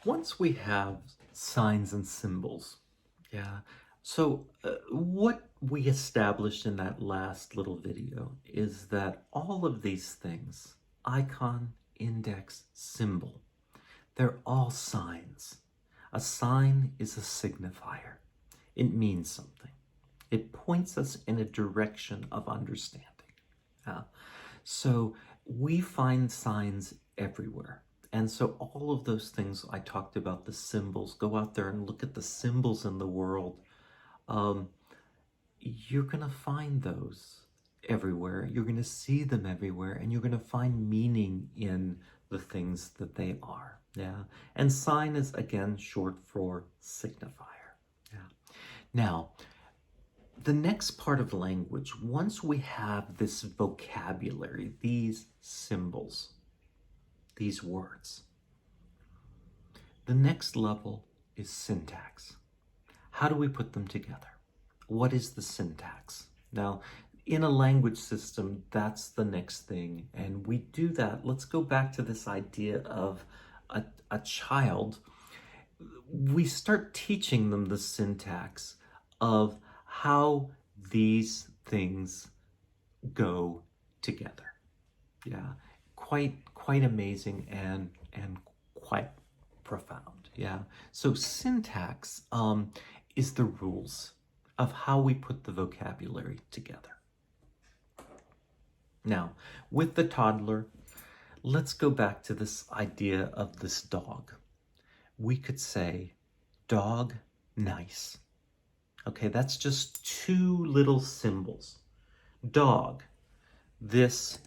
Once we have signs and symbols, so what we established in that last little video is that all of these things, icon, index, symbol, they're all signs. A sign is a signifier. It means something. It points us in a direction of understanding. Yeah. So we find signs everywhere. And so all of those things I talked about, the symbols, go out there and look at the symbols in the world. Um, you're going to find those everywhere. You're going to see them everywhere, and you're going to find meaning in the things that they are. Yeah. And sign is, again, short for signifier. Yeah. Now, the next part of language, once we have this vocabulary, these symbols, these words, the next level is syntax. How do we put them together? What is the syntax? Now, in a language system, that's the next thing. And we do that. Let's go back to this idea of a child. We start teaching them the syntax of how these things go together. Yeah, quite amazing and quite profound. Yeah. So syntax is the rules of how we put the vocabulary together. Now, with the toddler, let's go back to this idea of this dog. We could say, dog, nice. Okay, that's just two little symbols. Dog, this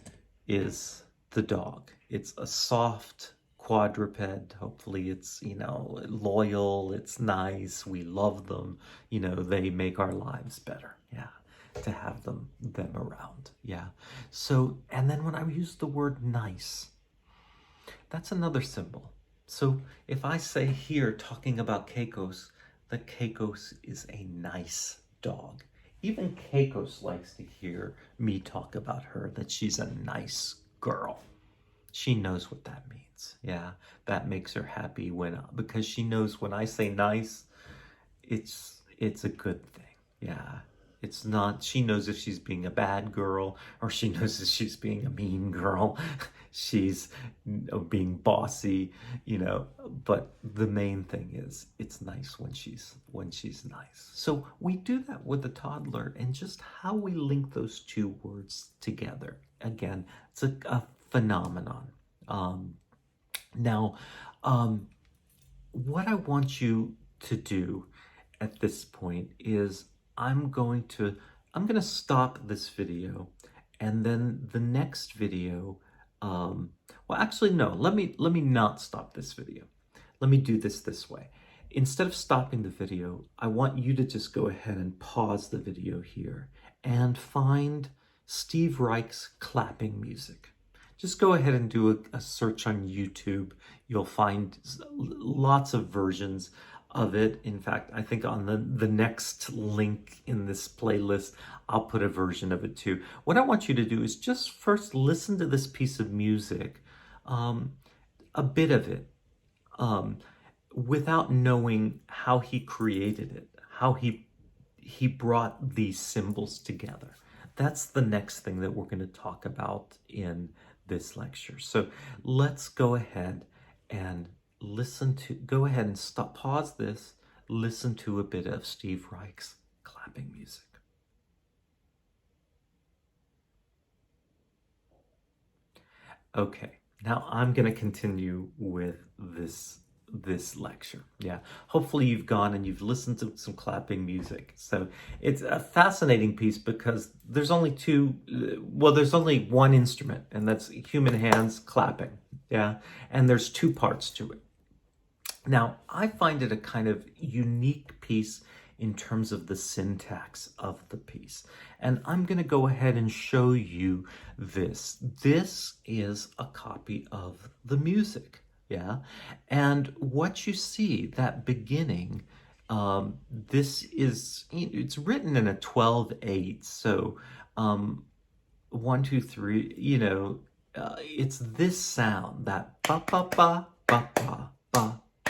is the dog. It's a soft quadruped. Hopefully it's, loyal, it's nice, we love them. They make our lives better. Yeah, to have them around. Yeah. So, and then when I use the word nice, that's another symbol. So if I say here, talking about Keikos, that Keikos is a nice dog. Even Keikos likes to hear me talk about her, that she's a nice girl. She knows what that means. Yeah, that makes her happy because she knows when I say nice, it's a good thing. Yeah. It's not, she knows if she's being a bad girl or she knows if she's being a mean girl. She's being bossy, but the main thing is it's nice when she's nice. So we do that with the toddler, and just how we link those two words together. Again, it's a phenomenon. Now, what I want you to do at this point is I'm going to stop this video, and then the next video, well, actually, no, let me not stop this video. Let me do this way. Instead of stopping the video, I want you to just go ahead and pause the video here and find Steve Reich's clapping music. Just go ahead and do a search on YouTube. You'll find lots of versions of it. In fact, I think on the next link in this playlist, I'll put a version of it too. What I want you to do is just first listen to this piece of music, a bit of it, without knowing how he created it, how he brought these symbols together. That's the next thing that we're going to talk about in this lecture. So let's go ahead and go ahead and stop, pause this, listen to a bit of Steve Reich's clapping music. Okay, now I'm going to continue with this lecture. Yeah, hopefully you've gone and you've listened to some clapping music. So it's a fascinating piece because there's only there's only one instrument, and that's human hands clapping. Yeah, and there's two parts to it. Now, I find it a kind of unique piece in terms of the syntax of the piece. And I'm going to go ahead and show you this. This is a copy of the music. Yeah. And what you see, that beginning, it's written in a 12/8. So 1, 2, 3, it's this sound, that ba ba ba ba ba ba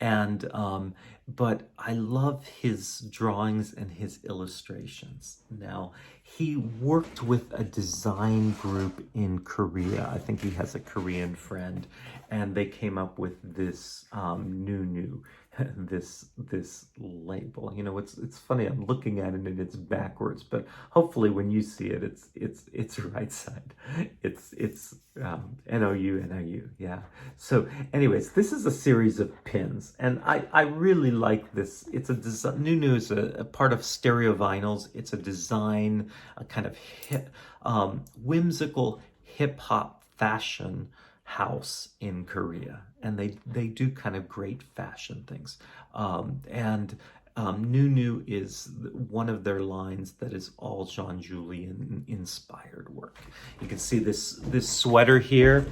But I love his drawings and his illustrations. Now, he worked with a design group in Korea. I think he has a Korean friend, and they came up with this Nunu, this label. You know, it's funny. I'm looking at it and it's backwards, but hopefully when you see it, it's right side. It's NOU. Yeah. So, anyways, this is a series of pins, and I really like this. It's a design. Nunu is a part of Stereo Vinyls. It's a design, a kind of whimsical hip hop fashion house in Korea, and they do kind of great fashion things. Nunu is one of their lines that is all Jean Julien inspired work. You can see this sweater here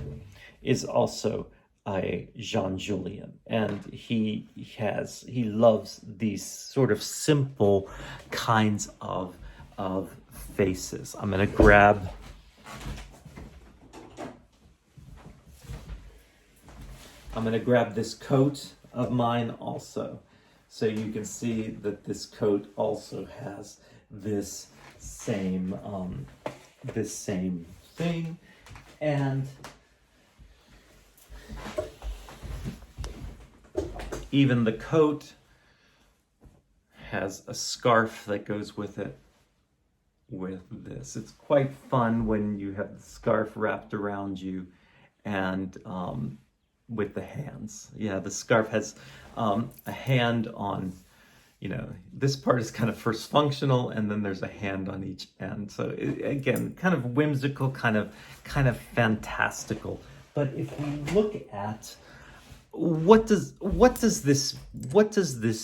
is also a Jean Julien, and he loves these sort of simple kinds of faces. I'm gonna grab this coat of mine also, so you can see that this coat also has this same thing, and even the coat has a scarf that goes with it with this. It's quite fun when you have the scarf wrapped around you and with the hands. Yeah, the scarf has a hand on, you know, this part is kind of first functional, and then there's a hand on each end. So again, kind of whimsical, kind of fantastical. But if we look at what does this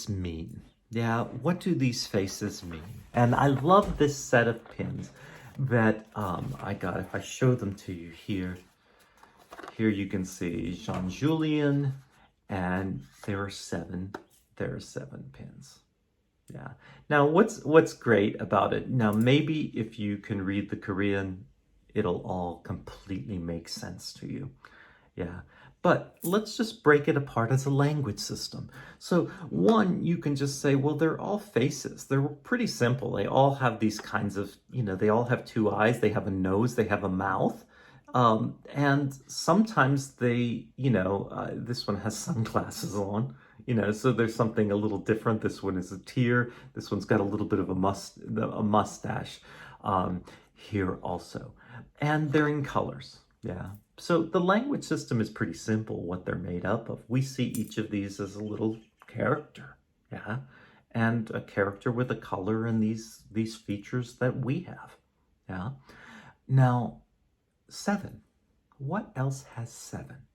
mean? Yeah, what do these faces mean? And I love this set of pins that I got. If I show them to you here you can see Jean Julien, and there are seven pins. Yeah. Now, what's great about it? Now, maybe if you can read the Korean, it'll all completely make sense to you. Yeah. But let's just break it apart as a language system. So one, you can just say, well, they're all faces. They're pretty simple. They all have these kinds of, you know, they all have two eyes, they have a nose, they have a mouth. And sometimes they, you know, this one has sunglasses on, you know, so there's something a little different. This one is a tear. This one's got a little bit of a mustache here also. And they're in colors. Yeah. So the language system is pretty simple, what they're made up of. We see each of these as a little character, yeah, and a character with a color and these features that we have, yeah. Now, 7. What else has 7?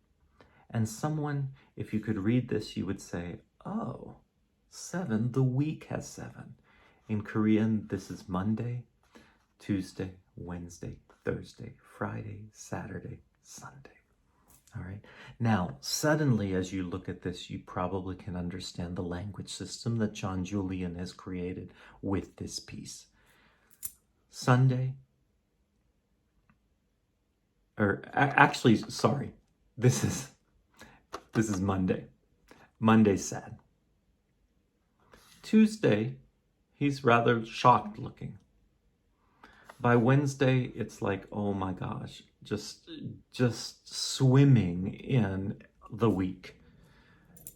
And someone, if you could read this, you would say, oh, 7, the week has 7. In Korean, this is Monday, Tuesday, Wednesday, Thursday, Friday, Saturday, Sunday. All right. Now, suddenly, as you look at this, you probably can understand the language system that Jean Julien has created with this piece. Sunday, or actually, sorry, this is Monday. Monday's sad. Tuesday, he's rather shocked looking. By Wednesday, it's like, oh my gosh, just swimming in the week,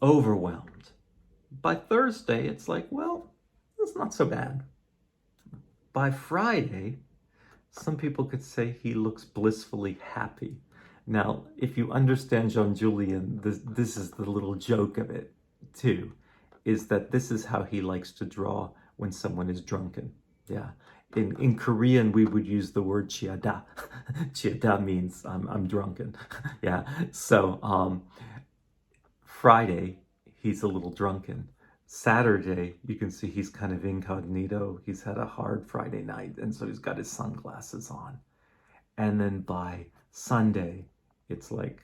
overwhelmed. By Thursday, it's like, well, it's not so bad. By Friday, some people could say he looks blissfully happy. Now, if you understand Jean Julien, this is the little joke of it too, is that this is how he likes to draw when someone is drunken. Yeah. In Korean, we would use the word chiada. Chiada means I'm drunken. Yeah. So Friday, he's a little drunken. Saturday, you can see he's kind of incognito. He's had a hard Friday night, and so he's got his sunglasses on. And then by Sunday, it's like,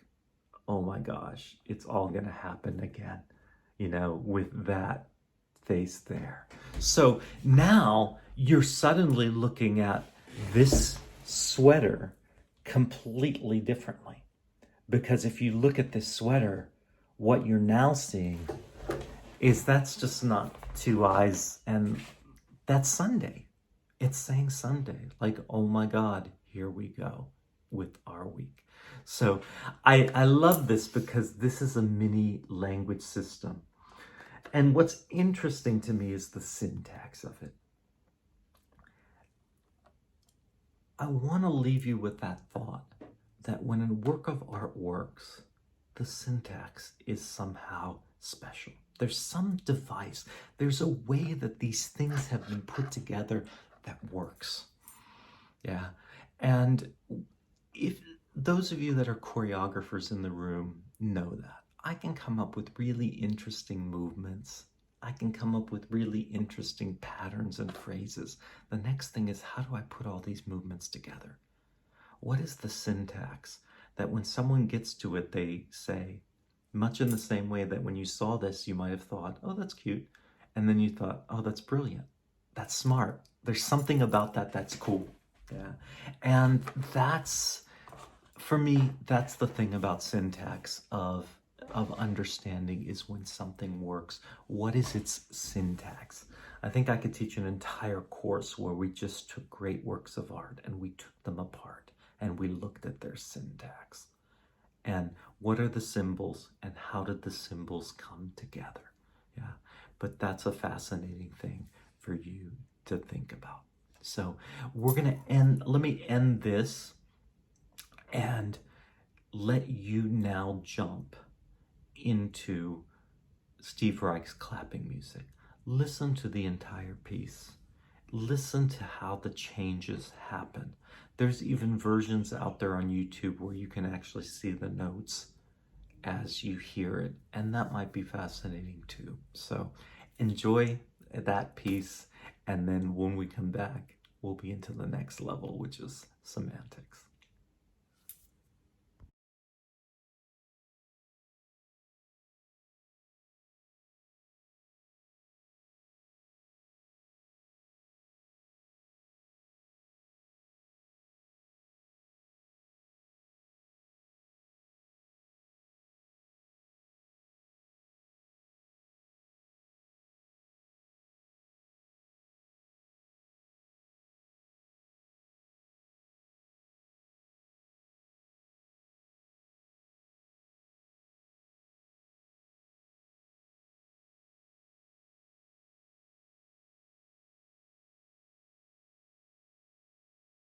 oh my gosh, it's all going to happen again, you know, with that face there. So now you're suddenly looking at this sweater completely differently. Because if you look at this sweater, what you're now seeing is that's just not two eyes, and that's Sunday. It's saying Sunday, like, oh my God, here we go with our week. So I love this because this is a mini language system. And what's interesting to me is the syntax of it. I want to leave you with that thought that when a work of art works, the syntax is somehow special. There's some device, there's a way that these things have been put together that works. Yeah. And if those of you that are choreographers in the room know that, I can come up with really interesting movements. I can come up with really interesting patterns and phrases. The next thing is, how do I put all these movements together? What is the syntax that when someone gets to it, they say, much in the same way that when you saw this, you might have thought, oh, that's cute. And then you thought, oh, that's brilliant. That's smart. There's something about that that's cool. Yeah. And that's, for me, that's the thing about syntax of understanding, is when something works, what is its syntax? I think I could teach an entire course where we just took great works of art and we took them apart and we looked at their syntax. And what are the symbols and how did the symbols come together? Yeah, but that's a fascinating thing for you to think about. So we're going to end, let me end this and let you now jump into Steve Reich's clapping music. Listen to the entire piece. Listen to how the changes happen. There's even versions out there on YouTube where you can actually see the notes as you hear it, and that might be fascinating too. So enjoy that piece, and then when we come back, we'll be into the next level, which is semantics.